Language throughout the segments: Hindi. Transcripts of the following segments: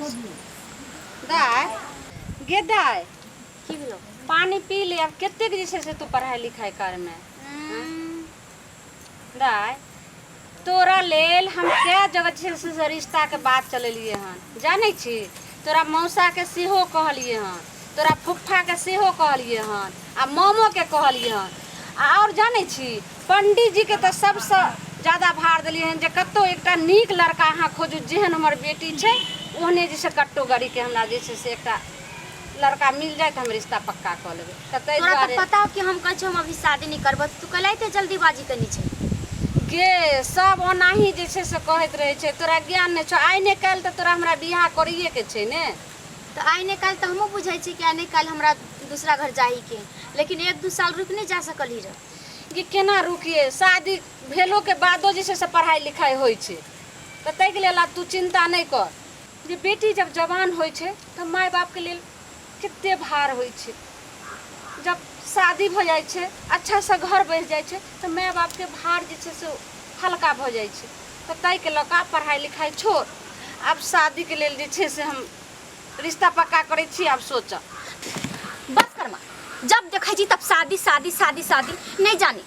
दाय गे दाय की भेलो पानी पी ले। अब कितने जैसे से तू पढ़ाई लिखाई कर में दाय तोरा लेल हम क्या जगह से रिश्ता के बात चलेलिए हन जाने छी। तोरा मौसा के सेहो कहलिए हन, तोरा फुफ्फा के सेहो कहलिए हन, आ मामो के कहलिए हन। और जाने छी पंडित जी के तो सबसे ज्यादा भार दिलिए हन जे कतो एकटा नीक लड़का अहाँ खोजू जेहन हमर बेटी छै ओहने जैसे कट्टो गड़ी के हमरा जैसे से एकटा लड़का मिल जाए तो हम रिश्ता पक्का कर लेबे। तोरा तो पता हो कि हम कह हम अभी शादी नहीं करब, तू कहले जल्दीबाजी करनी छै गे। सब ओनाही जैसे से कहत रहे छै, तोरा ज्ञान नहीं छौ। आइ ने काल तो तोरा हमरा बियाह करिए के छै ने। तो आइ ने काल तो हमहू बुझै छी कि आइ ने काल हमरा दूसरा घर जाही के, लेकिन 1-2 साल रुक नहीं जा सकली रे। कि केना रुकिए, शादी भेलो के बादो जैसे से पढ़ाई लिखाई होई छै तो तै के लेल तू चिंता नहीं कर। जे बेटी जब जवान होई छै तो माय बाप के लेल कितने भार होई छै। जब शादी हो जाए छै अच्छा सा घर बस जाए छै तो माय बाप के भार जैसे से हल्का हो जाए छै। तो तै के लका पढ़ाई लिखाई छोड़, अब शादी के लेल जे से हम रिश्ता पक्का करे छी। अब सोच बस कर मां, जब देखै छी तब शादी शादी शादी शादी नहीं जानी।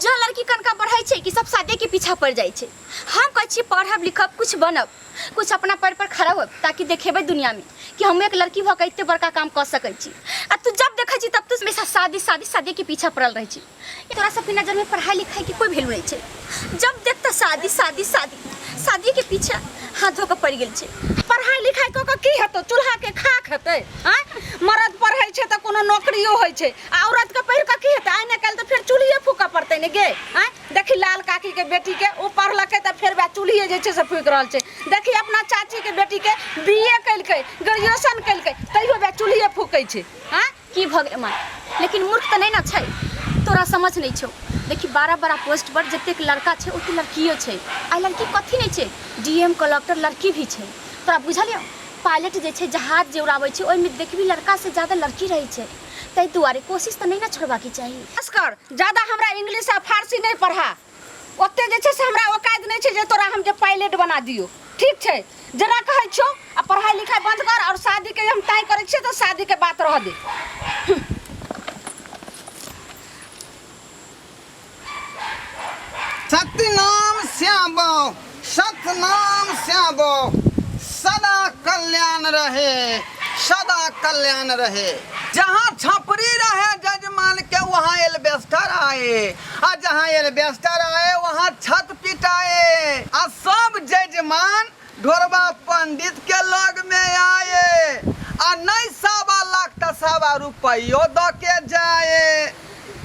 जो लड़की कनका बढ़ै छै कि सब शादी के पीछा पड़ जाए छै। हम कहै छी पढ़ब लिखब कुछ बनब, कुछ अपना पैर पर खड़ा हो ताकि देखेबै दुनिया में कि हम एक लड़की भ के इतने बड़का काम कर सकै छी। आ तू जब देखै छी तब तू हमेशा शादी शादी शादी के पीछा पड़ल रहै छी। तोरा सबके नजर में पढ़ाई लिखाई की कोई वैल्यू नहीं छै। जब देख त शादी शादी शादी शादी के पीछे हाथ धो के पड़ गेल छै। पढ़ाई लिखाई क की हेतौ, चूल्हा के खाक हेतै। हैं मर्द पढ़ै छै त कोनो नौकरियो होय छै, औरत के पहिर क की हेतै। आइ ने काल त फिर चूल्हिए फूक पड़तै ने गे। हैं देखी लाल काकी के बेटी के ओ पढ़लकै त फिर बा चूल्हिए जे छै से फूक रहल छै। देखी अपना चाची के बेटी के बीए कइलकै, ग्रेजुएशन कइलकै, तइयो बा चूल्हिए फूकै छै। हैं की भ गेल मां, लेकिन मूर्ख त नहीं ना छै। तोरा समझ नहीं छौ। देखी 12 पोस्ट पर जते लड़का छै ओते लड़कियो छै। आ लड़की कथी नहीं छै, डीएम कलेक्टर लड़की भी छै। तोरा बुझलियो पायलट जे छै जहाज जे उड़ाबै छै ओइ में देखबी लड़का से ज्यादा लड़की रहै छै। तै दुआरे कोशिश त नहीं ना छोड़बा की चाहिए। अस्कर ज्यादा हमरा इंग्लिश आ फारसी नहीं पढ़ा, ओते जे छै से हमरा औकात नहीं छै जे तोरा हम जे पायलट बना दियो। ठीक छै जना कहै छौ आ पढ़ाई लिखाई बंद कर और शादी के हम तय करै छियै तो शादी के बात रह दे। सतनाम श्यामो सतनाम श्यामो सदा कल्याण रहे, सदा कल्याण रहे। जहाँ छपरी रहे जजमान के वहाँ एल्बेस्टर आए, और जहाँ एल्बेस्टर आए वहाँ छत पिटाए। और सब जजमान ढोरबा पंडित के लग में आए, और नहीं 1.25 लाख तो 1.25 रुपयो द के जाए।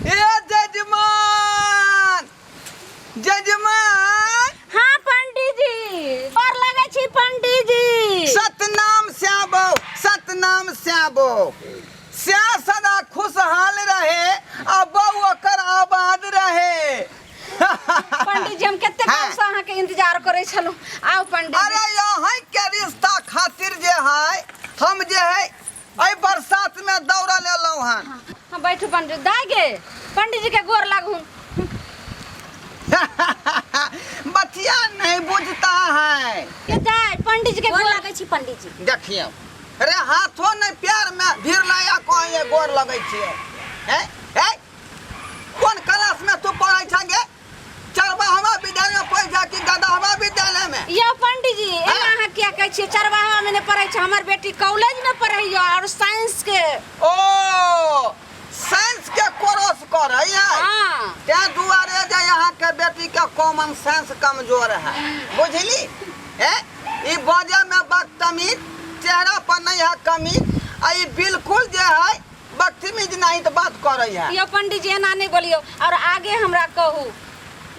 ए जजमान जजमान। हाँ पंडित जी और लगे छी पंडित जी। सतनाम श्याबो सतनाम श्याबो। श्या सदा खुशहाल रहे आ बहू ओकर आबाद रहे। पंडित जी हम केते काम से अहाँ के इंतजार करे छलु। आओ पंडित। अरे यहाँ के रिश्ता खातिर जे है हम जे है ऐ बरसात में दौड़ा ले लो हन। हां बैठू पंडित। दागे पंडित जी के गोर लागू। बतिया नहीं बुझता है। ये दाई पंडित जी के गोर गोर लागै छी पंडित जी। देखिए अरे हाथों नहीं पैर में भीड़ लाया कहीं गोर लगे छिए। है कौन क्लास में तू पढ़ाई छगे? चरवाहा विद्यालय में पढ़ जा कि गदहवा विद्यालय में? ये पंडित जी एना अहाँ क्या कहै छी? चरवाहा में ने पढ़ै छ, हमर बेटी कॉलेज में पढ़ै या और साइंस के। ओ साइंस के कोर्स कर है। हां त्या दुआरे जे यहाँ के बेटी के कॉमन सेंस कमजोर है, बुझली? है ई बाजे में बदतमीज, चेहरा पर नहीं है कमी, आई बिल्कुल जे है बदतमीज नहीं तो बात करे है। ये पंडित जी एना नहीं बोलियो और आगे हमरा कहू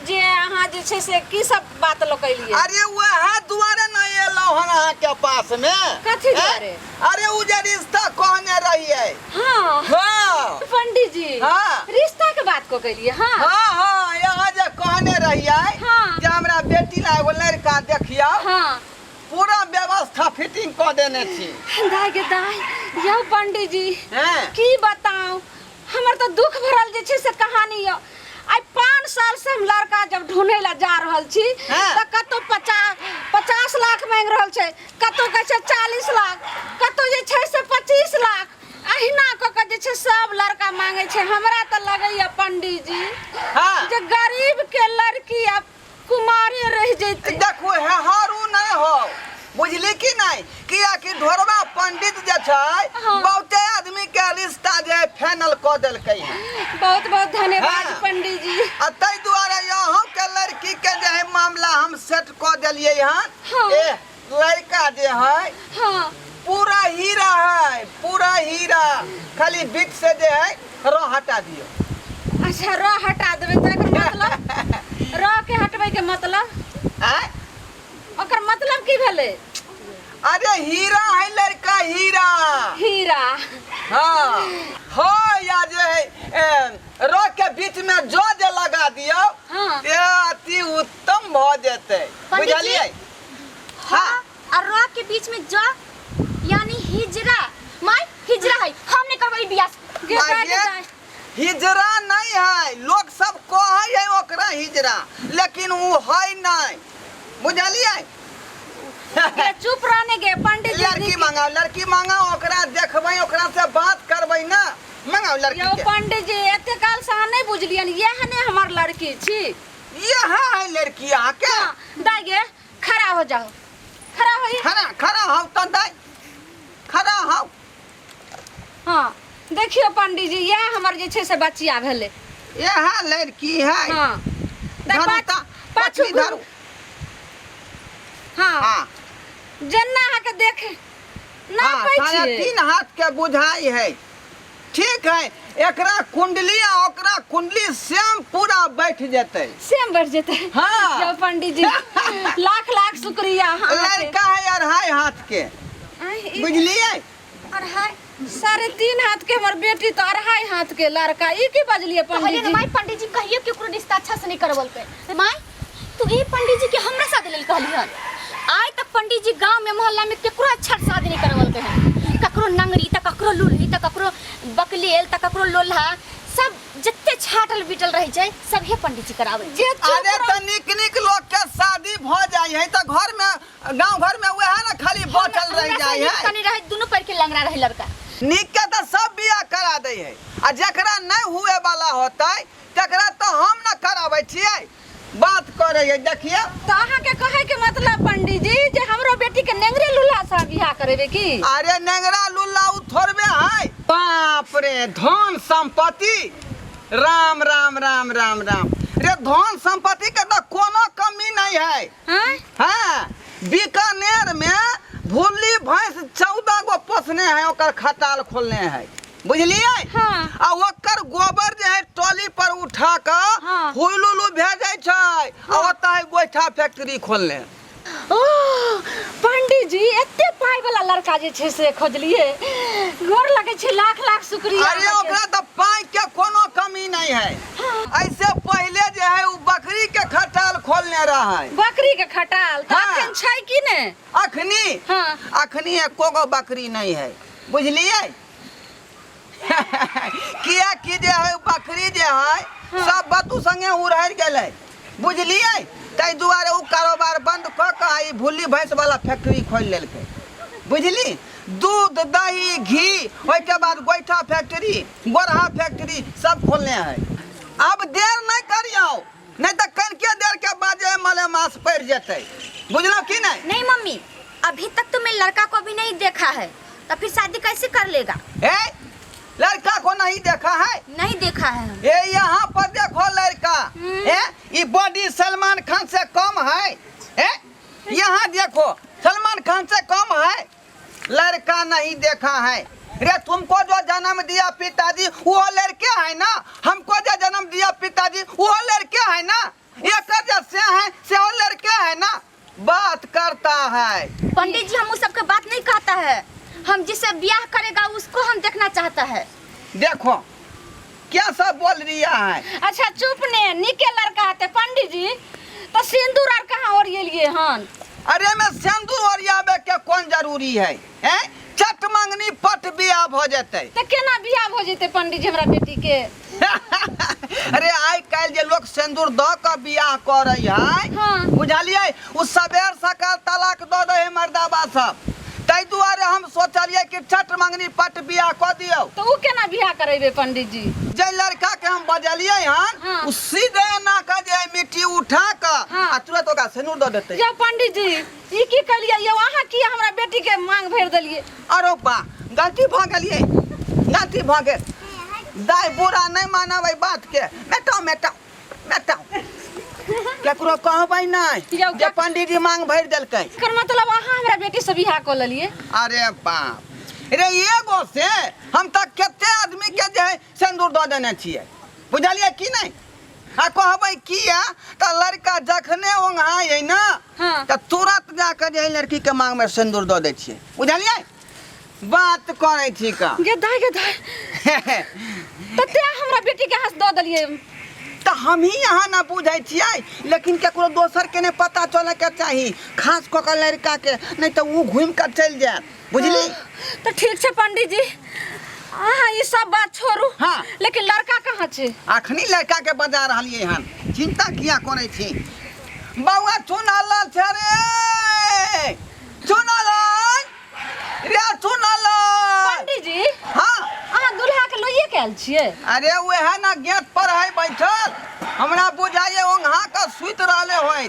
जे अहाँ जे छै से की सब बात लोकैलिए। अरे वह दुआरे नहीं एलो हन अहाँ के पास में। कथी दुआरे? अरे उ जे रिश्ता कहने रहिए। हां हां पंडित जी। हाँ। रिश्ता के बात को कहिए। हां हां यहाँ जे कहने रहिए हाँ। जे हमरा बेटी ला एगो लड़का देखियो। हां पूरा व्यवस्था फिटिंग कर देने छी। दाई के दाई यौ पंडित जी हैं की बताऊं, हमर तो दुख भरल जे छै से कहानी यो। आई 5 साल से हम लड़का जब ढूंढे ला जा रहल छी हाँ। त कतो 50 लाख में मांग रहल छै, कतो कहै छै 40 लाख, कतो जे छै से 25 लाख। अहिना क के जे छै सब लड़का मांगे छै। हमरा त लगैया पंडित जी हाँ जे गरीब के लड़की अब कुमारे रह जैते। देखो है हारू नहीं हो, बुझली कि नहीं? किया कि ढोरवा पंडित जे छै हाँ। बहुते आदमी के रिश्ता जे फाइनल क देलकै है। बहुत बहुत धन्यवाद हाँ। पंडित जी। आ तै दुआरे यहाँ के लड़की के जे है मामला हम सेट क देलिए हन। हाँ। ए लड़का जे है हाँ पूरा हीरा है, पूरा हीरा। खाली बीच से जे है रो हटा दियो। अच्छा र हटा देबै त एकर मतलब र के हटबै के मतलब आय ओकर मतलब की भेलै? अरे हीरा है लड़का, हीरा। हीरा। हाँ हो या जे है रो के बीच में जो जे लगा दियो हाँ। ये अति उत्तम भ जेते, पंडित जी? बुझलिए? हाँ और रा के बीच में जो यानी हिजरा। माय हिजरा है, हमने करवाई बियाह। गे आगे गाय गाय। हिजरा नहीं है, लोग सब कहे है ओकरा हिजरा, लेकिन वो है नहीं, बुझलिए? गे चुप रहने गे पंडित जी। लड़की मांगाओ ओकरा देखबै, ओकरा से बात करबै ना। मंगाओ लड़की यो के। पंडित जी एते काल से अहाँ नहीं बुझलियन, यहने हमर लड़की छी। ये है लड़की आके। हाँ, दाई गे खड़ा हो जाओ, खड़ा होई। खड़ा खड़ा हो तो दाई, खड़ा हो। हाँ देखियो पंडित जी यह हमर जे छै से बच्चिया भेलै। ये है लड़की है। हाँ धरू ता पछली धरू। हाँ हाँ जन्ना आके देखे ना हाँ पाइ साढ़े छियै। 3 हाथ के बुझाई है। ठीक है, एकरा कुंडली आ ओकरा कुंडली सेम पूरा बैठ जेते। सेम बढ़ जेतै। हाँ। यो पंडित जी लाख लाख शुक्रिया। लड़का है 2.5 हाथ के, बुझलिए? अढ़ाई 3.5 हाथ के हमर बेटी तो 2.5 हाथ के लड़का। ई की बजलिए पंडित कहलिए जी? ना माय पंडित जी कहिए केकरो रिश्ता अच्छा से नहीं करवलकै। माय तू ई पंडित जी के हमरा साथ लेल कहलिहन। आज तक पंडित जी गांव में मोहल्ला में केकरो अच्छा से शादी नहीं करवलकै हैं। ककरो नंगरी त ककरो लुलही त ककरो बकलेल त ककरो लोल्हा, सब जत्ते छाटल बिटल रह छै सब हे पंडित जी करावे। अरे तो निक निक लोग के शादी भ जाय है तो घर में गांव घर में वह ना खाली बचल रह जाय है। कनी रहे दोनों पैर के लंगड़ा रहे लड़का। निक के तो सब बियाह करा दे है, आ जकरा नहीं हुए वाला होता है तकरा तो हम ना करावे छियै। बात करे है देखिए। तो अहाँ के कहे के मतलब पंडित जी जे हमरो बेटी के नेंगरे लुल्हा सा बियाह करेबे की? अरे नेंगरा लुल्ला उ थोड़बे है। बाप रे धन संपत्ति, राम राम राम राम राम। रे धन संपत्ति के तो कोनो कमी नहीं है। हाँ? हाँ बीकानेर में भूली भैंस 14 गो पोसने हैं, ओकर खटाल खोलने हैं, बुझलिए? हाँ। आ ओकर गोबर जे है टोली पर उठा कर हाँ। हुलुलु भेजे छै। आ ओता है गोइठा फैक्ट्री खोलने। ओ पंडित जी एते पाई वाला लड़का जे छै से खोजलिए। गोर लगे छै, लाख लाख शुक्रिया। अरे ओकरा तो पाई के कोनो कमी नहीं है। ऐसे पहले जे है उ बकरी के खटाल खोलने रहा है। बकरी के खटाल त हाँ। अखन छै कि ने? अखनी हाँ। अखनी एको गो बकरी नहीं है, बुझलिए? किया कि जे है बकरी जे है सब बतू संगे उड़हर गेलै, बुझलिए? तै दुआरे उ कारोबार बंद क के ई भूली भैंस वाला फैक्ट्री खोल लेलकै, बुझली? दूध दही घी, ओइके बाद गोइठा फैक्ट्री, गोरहा फैक्ट्री सब खोलने है। अब देर नहीं करियो, नहीं तो कनके देर के बाद जे मलेमास पड़ जेतै, बुझलो कि नहीं? नहीं मम्मी अभी तक तो मैं लड़का को भी नहीं देखा है, तो फिर शादी कैसे कर लेगा? ए लड़का को नहीं देखा है? नहीं देखा है। ये यहाँ पर देखो लड़का, ये बॉडी सलमान खान से कम है। यहाँ देखो सलमान खान से कम है, लड़का नहीं देखा है। रे तुमको जो जन्म दिया पिताजी वो लड़के है ना, हमको जो जन्म दिया पिताजी वो लड़के है ना, एक जैसे है से वो लड़के है ना। बात करता है पंडित जी हम उस सबके बात नहीं कहता है, हम जिसे ब्याह करेगा उसको हम देखना चाहता है। देखो क्या सब बोल रिया है। अच्छा चुप ने, निके लड़का है पंडित जी। तो सिंदूर आर कहाँ ओरिएलिए हन? अरे में सिंदूर ओरियाबे के कौन जरूरी है? चट मंगनी पट बियाह भ जेतै। तो केना बियाह हो जेते पंडित जी हमरा बेटी के? अरे आई काल जे लोग सिंदूर द के बियाह करे है हाँ। बुझलिए उ सबेर सकाल तलाक द दे है मर्दाबा सब तै दुआरे हम सोचलिए कि छठ मंगनी पट बियाह क दियो तो ऊ केना बियाह करेबे पंडित जी? जे लड़का के हम बजलिए हन हाँ। उ सीधे ना का जे मिट्टी उठा के हाँ। आ तुरंत ओका सिंदूर द देते। या पंडित जी ई की कलिए यो अहाँ की हमरा बेटी के मांग भर देलिए? अरे बा गलती भ गेलिए गलती भ गेल दाई बुरा नहीं मानबै बात के बेटा बेटा बेटा केकरो कहबै नहीं यौ, जे पंडित जी मांग भर देलकै। एकर मतलब अहाँ हमरा बेटी से बियाह क लेलिए? अरे बाप रे एगो से हम तक केते आदमी के जे है सिंदूर द देने छियै बुझलिए कि नहीं आ कहबै किया त लड़का जखने ओंघाय ना हाँ। त तुरंत जाके जे लड़की के मांग में सिंदूर द दै छियै बुझलिए बात करै छी का गे दाई तते हमरा बेटी के हाथ द देलिए तो हम ही यहाँ ना बुझे छियै लेकिन केकरो दोसर के ने पता चले के चाही खास क के लड़का के नहीं तो वो घूम कर चल जाए बुझली। तो ठीक छै पंडित जी अहाँ ई सब बात छोड़ू हाँ। लेकिन लड़का कहाँ छै? अखनी लड़का के बजा रहलिए हन चिंता किया करे छी बउआ चुनल छै रे चुनल रे चुनल पंडित जी हाँ अहाँ दुल्हा के लोइए के आयल छियै? अरे वह ना गेट पर है बैठल हमरा बुझाइए ओंघा के सुत रहले होय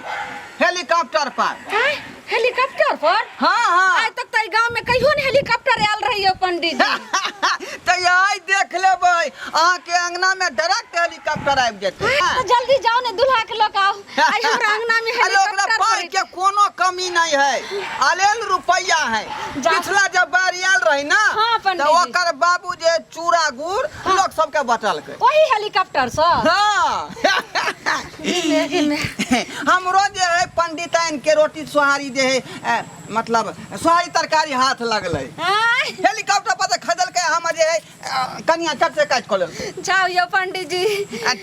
हेलीकॉप्टर पर। हैं? हेलीकॉप्टर पर? हाँ हाँ आज तक तई गांव में कहियो ने हेलीकॉप्टर आयल रहियो पंडित जी। तो आई देख लेबै अहाँ के अंगना में डायरेक्ट हेलीकॉप्टर आबि जेतै। तो जल्दी जाओ ने दुल्हा के लोग आओ आज हमरा अंगना में अरे ओकरा हेलीकॉप्टर पार के कोनो कमी नहीं है आलेल रुपया है जा- पिछला जब बारी आयल रही ना हाँ, पंडित तो जी। ओकर बाबू जे चूड़ा गुड़ लोग सबके बटल के वही हेलीकॉप्टर से हाँ हमरो जे है पंडिताइन के रोटी सोहारी जे है मतलब सोहारी तरकारी हाथ लगले हैं? हेलीकॉप्टर पर से खदल के हम जे है कनिया चट से काट खोल जाओ यो पंडित जी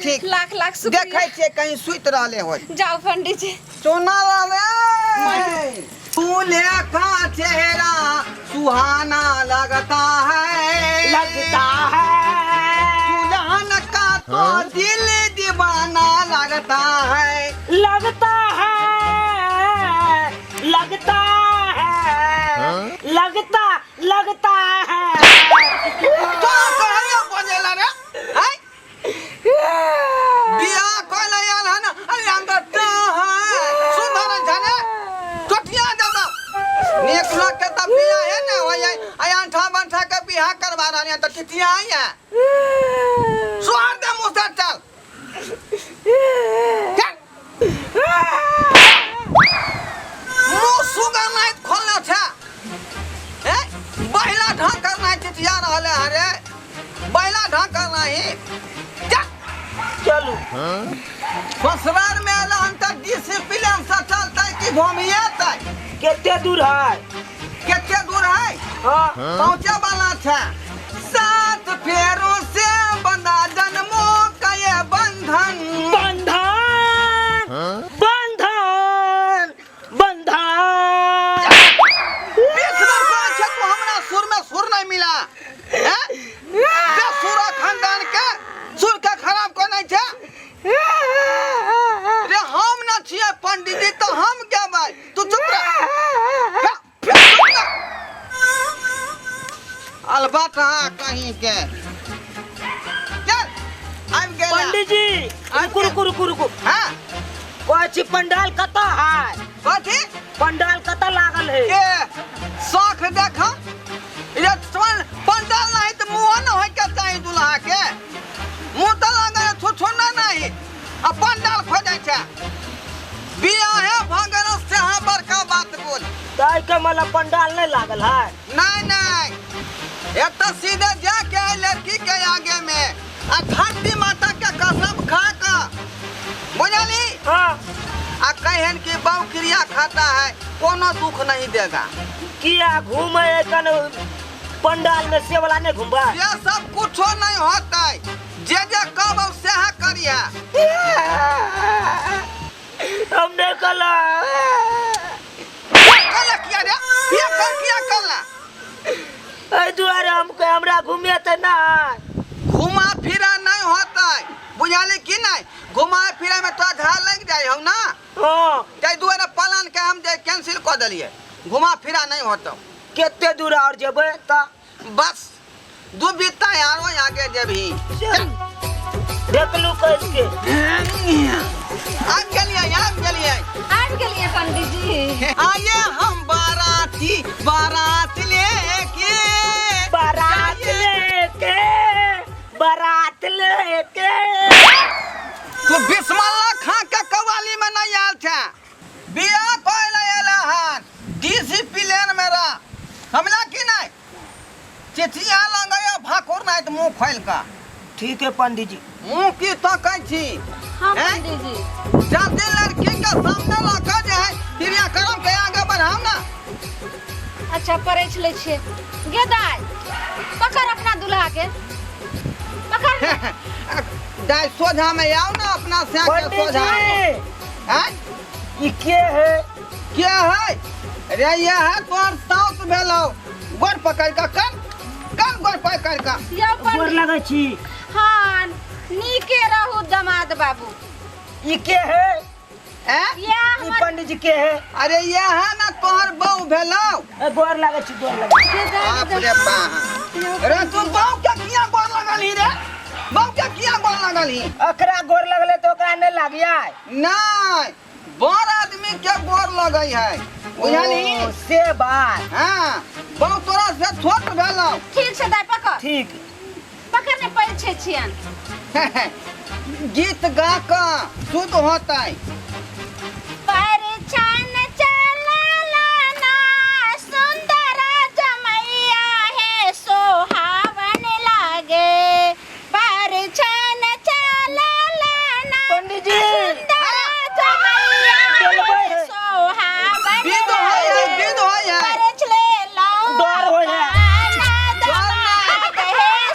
ठीक लाख लाख शुक्रिया। देखे छियै कहीं सुत रहले हो जाओ पंडित जी। सोना वाले दूल्हे का चेहरा सुहाना लगता है दुल्हन का तो दिल दीवाना लगता है लगता है लगता है तो कहलियो बोलेला रे हैं बियाह कोइला याल है ना अरे अंदर ता है सुंदर जाने टोटिया दादा नेक लोग के तब बियाह है ना होय आई अंठा बंठा के बियाह करवा रहनी तो टिटिया आई है स्वार दे मुंह से चल मुंह सुगा नहीं खोलना था हैं बहिला ढंग करना है टिटिया रहले हरे बहिला ढंग करना है चलू ससुराल में एलहन तक डिसिप्लिन से चलते कि घूमिएते कितने दूर है? कितने दूर है हाँ पहुंचे वाला था सात फेरों से बंधा जन्मों का ये बंधन बंधन बंधन बंधन बीच में कोई छे तो हमरा सुर में सुर नहीं मिला हैं बे सुरा खानदान के सुर के खराब को नहीं छे रे हम ना छिए पंडित जी तो हम क्या भाई तू चुप रह अलबत हाँ कहीं के चल आइम गेला पंडित जी रुकू हाँ कोई पंडाल कता है? कथी पंडाल कता लागल है? ए शौक देखा ये पंडाल नहीं तो मुँह न होय के चाहिए दुल्हा के मुँह तो लगा छुछुना नहीं अब पंडाल खोजे छे बियाह है भगल से हाँ बड़का बात बोल ताई के मतलब पंडाल नहीं लागल है? नहीं ये तो सीधे जाके आई लड़की के आगे में आ धरती माता के कसम खा का बुझली हाँ आ कहन की बहु क्रिया खाता है कोनो दुख नहीं देगा किया घूमे कन पंडाल में से वाला नहीं घूमबा? ये सब कुछो नहीं होता है जे कहब से करिया हमने कला कल किया रे ये किया कल ऐ दुआरे हमको हमरा घूमे ते ना घुमा फिरा नहीं होता है बुझ बुझाली कि नहीं घुमाए फिरे में तो झाड़ लग जाए हम ना हाँ ताहि दुआरे प्लान के हम जे कैंसिल कर दिलिए घुमा फिरा नहीं होता केते दूर और जेबै त बस दू बीता यारो आगे जेबही देख लू कैस के आब गेलिए आज के लिए पंडित जी आइए हम बाराती बारात लेके बारात लेके तू बिस्मिल्लाह खा के कवाली में नहीं आयल था बिया कोइला एला हन डिसिप्लिन में रह समझला कि नहीं चिठिया लगाया भाकुर नहीं तो मुंह खोल का ठीक है पंडित जी मुंह की तो कह छी हाँ हैं? पंडित जी जल्दी लड़की के सामने लगा जे है क्रियाक्रम के आगे बढ़ाओ ना अच्छा पढ़े ले छे गे दाई पकड़ अपना दूल्हा के पकड़ दाई सोझा में आओ ना अपना से के पंडित सोझा जी हैं ई के है क्या है रे ये है तोर साउस भेलो गोड़ पकड़ का कर गोड़ पकड़ का या गोर पंडित लगै छी हाँ नीके रहू दमाद बाबू ई के है हैं या ई हमर पंडित जी के है अरे ये है ना तोहर बहू भेलो गोर लगै छी गोर लगै छी। के दाई बाप रे बाप रे तू बहू के किया गोड़ लगल ही रे बहू के किया गोड़ लगल ही अकरा गोर लगले तो ओकरा नहीं लागिया नहीं बड़ आदमी के गोड़ लगई है बुझली ओ, से बात हाँ बहू तोरा से छोट भेलो ठीक से दाई पकड़ ठीक पकड़ ने पैर छे छियन गीत गा के शुद्ध होता है परछन चललना सुंदर जमैया है सोहावन लागे परछन चललना पंडित जी सुंदर जमैया चलबै है है। सोहावन विध होय है विध होय है परछले लाओ डर होय है।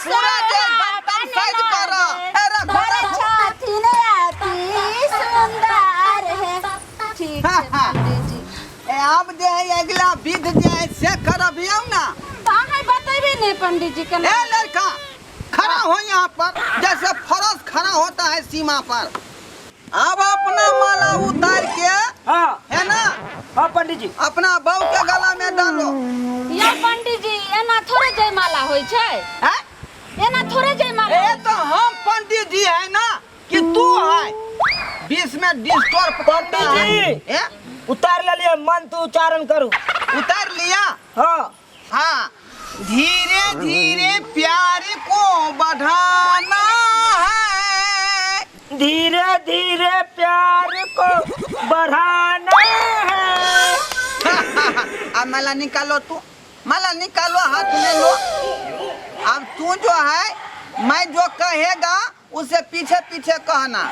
पूरा जे बर्तन साइड कर अरे घोड़ा ठीक है पंडित जी अब जे है अगला विध जे है से करबियौ ना कहाँ है बतेबे नहीं पंडित जी ए के लड़का खड़ा हो यहाँ पर जैसे फरस खड़ा होता है सीमा पर अब अपना माला उतार के हाँ है ना हाँ पंडित जी अपना बहू के गला में डालो या पंडित जी एना थोड़े जयमाला होय छै हैं? एना थोड़े जयमाला ए तो हम पंडित जी है ना कि तू है बीच में डिस्टर्ब करता पंडित है जी। ए? उतार ले मंत्र उच्चारण करू उतार लिया हाँ हाँ धीरे धीरे प्यार को बढ़ाना है धीरे धीरे प्यार को बढ़ाना है अब माला निकालो तू माला निकालो हाथ में लो अब तू जो है मैं जो कहेगा उसे पीछे पीछे कहना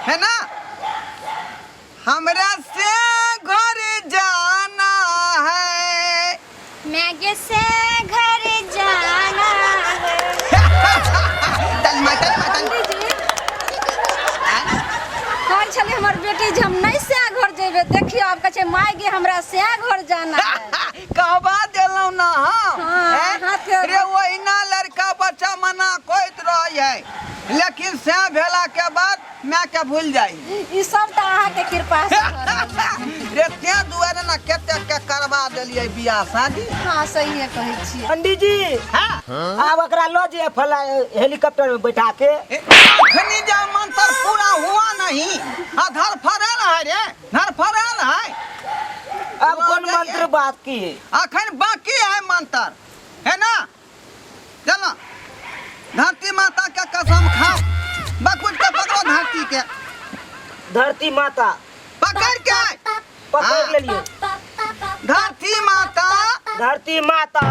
है ना हमरा से घर जाना है मैगे से घर जाना है चल माता पंडित जी कहै छले हमर बेटी जे हम नहीं से घर जेबे देखियो अब कहे माय गे हमरा से घर जाना है कहवा देलौ ना हाँ, हैं? हाथ के- रे वही ना लड़का बच्चा मना कोइत रही है लेकिन से भेला के बाद मैं के भूल जाई ई सब त अहाँ के कृपा से हो रहल है। रे ते दुआरे ना केते के करवा देलिए बियाह शादी हाँ सही है कहै छियै पंडित जी हाँ अब एकरा लो जे फला हेलीकॉप्टर में बैठा के अखनी जा मंत्र पूरा हुआ नहीं धर फरल है रे धर फरल है अब कौन मंत्र बात की है अखन बाकी है मंत्र है ना चलो धरती माता के कसम खाओ बकुट के पकड़ो धरती के धरती माता पकड़ के पकड़ ले लियो धरती माता धरती माता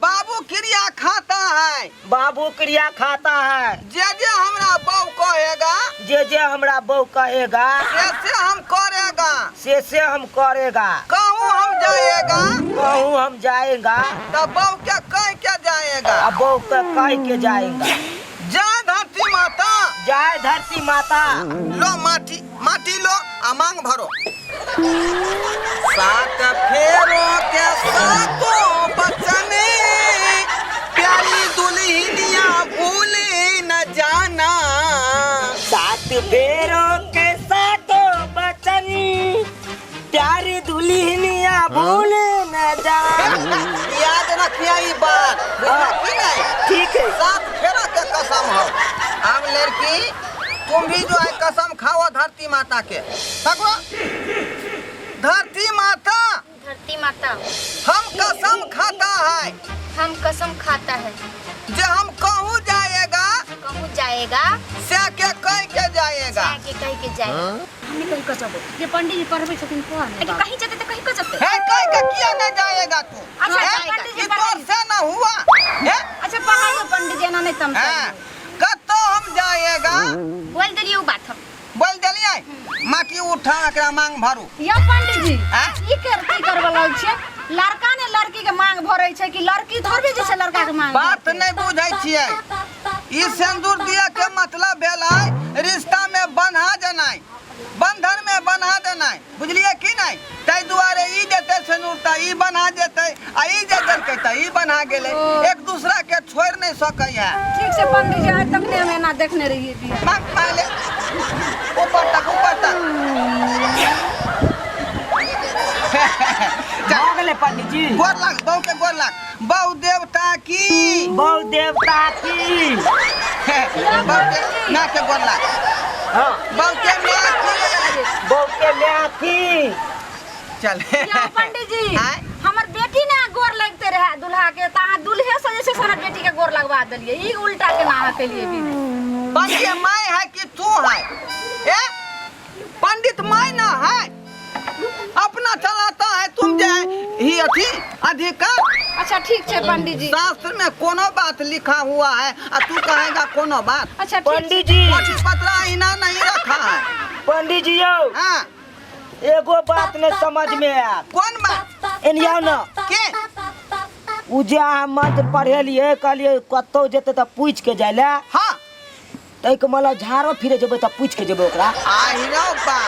बाबू क्रिया खाता है बाबू क्रिया खाता है जे हमरा बहू कहेगा जे हमरा बहू कहेगा ऐसे हम करेगा से हम करेगा कहूँ हम जाएगा कहूँ हम जाएगा तो बहू के कह के जाएगा अब बहू के कह के जाएगा जय धरती माता जय धरती माता लो माटी माटी लो आ मांग भरो सात फेरों के सातों बचने प्यारी दुल्हनिया भूले न जाना सात लिहनिया भूल न जा। याद रखिए ये बात, बुझला कि नहीं? ठीक है। 7 फेरा के कसम हो। अब लड़की तुम भी जो है कसम खाओ धरती माता के। सकवा धरती माता, धरती माता हम कसम खाता है हम कसम खाता है जे हम कहूँ जाएगा कहूँ जाएगा से के कह के जाएगा। के कह के जाएगा। हमनी कहीं का जब ये पंडित जी पढ़बे छथिन कोन लेकिन कहीं जाते तो कहीं को जाते। है कह के किया नहीं जाएगा तू? अच्छा, हैं? पंडित जी ये तोर से ना हुआ है? अच्छा पढ़ाई पंडित जी ना नहीं तम हैं? कतो हम जाएगा बोल दिलिए वो बात हम बोल दिलिए माटी उठा एकरा मांग भरू। या पंडित जी हैं? ई की करबला छै? लड़का ने लड़की के मांग भरै छै कि लड़की थोड़बे जे छै लड़का के मांग बात नहीं बुझै छियै। ई सिंदूर दिया के मतलब भेलै रिश्ता में बन्हा देनाइ, बंधन में बन्हा देनाइ, बुझलिए कि नहीं? ताहि दुआरे ई देते सिंदूर त ई बन्हा देते आ ई जे देलकै त ई बन्हा गेलै। एक दूसरा के छोड़ नहीं सकै है। ठीक छै पंडित जी आज तक ने हम एना देखने रहिए बिया। मांग ले ऊपर तक हो गेलै पंडित जी। गोर लाग बहु के गोर लाग। बहु देवता की बहु देवता की। ना के गोर लाग। हाँ बहु के माँ की। बहु के म्या की। चल या पंडित जी आय? हमर बेटी ने गोर लगते रहे दुल्हा के त अहाँ दुल्हे से जे छै से हमर बेटी के गोर लगवा देलिए। ई उल्टा के ना के लिए भी पंडित माय है कि तू है? ए? पंडित माय ना है, अपना चलाता है। तुम जो है ही अथी अधिकार। अच्छा ठीक छै पंडित जी। शास्त्र में कोनो बात लिखा हुआ है और तू कहेगा कोनो बात? अच्छा ठीक पंडित जी कोठी पतरा इना नहीं रखा है। पंडित जी यौ हाँ एगो बात ने समझ में आया। कौन बात? एनिया न के? उ जे अहाँ मंत्र पढ़ेलिए कहलिए कतौ जेते त पूछ के जाय ले। हाँ तै के मतलब झाड़ो फिरे जेबै त पूछ के जेबै ओकरा। आई रो बा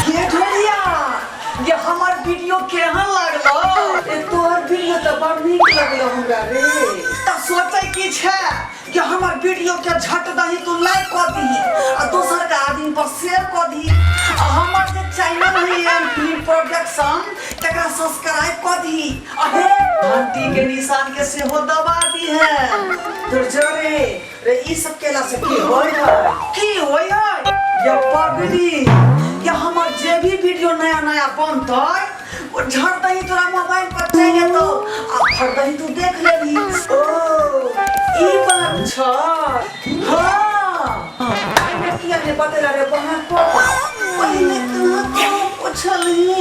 ये ढोलिया ये हमार वीडियो केहन लागलो? तोहर वीडियो तो बड़ नीक लगलो हमरा रे। त सोचे की छै कि हमार वीडियो के झट दही तू लाइक कर दी आ दोसर के आदमी पर शेयर कर दी आ हमार जे चैनल है एमपी प्रोडक्शन तकरा सब्सक्राइब कर दी। अहे घंटी के निशान के सेहो दबा दी है। तो जरे रे ई सब केला से की होय है? की होय है? ये पगली या हमार जे भी वीडियो नया नया बनतै वो झट दही तोरा मोबाइल पर चल जेतो आ फट दही तू देख लेबी। ओ ई बात छ। हां किया ने बतेला रे बहन को पहले तू पूछली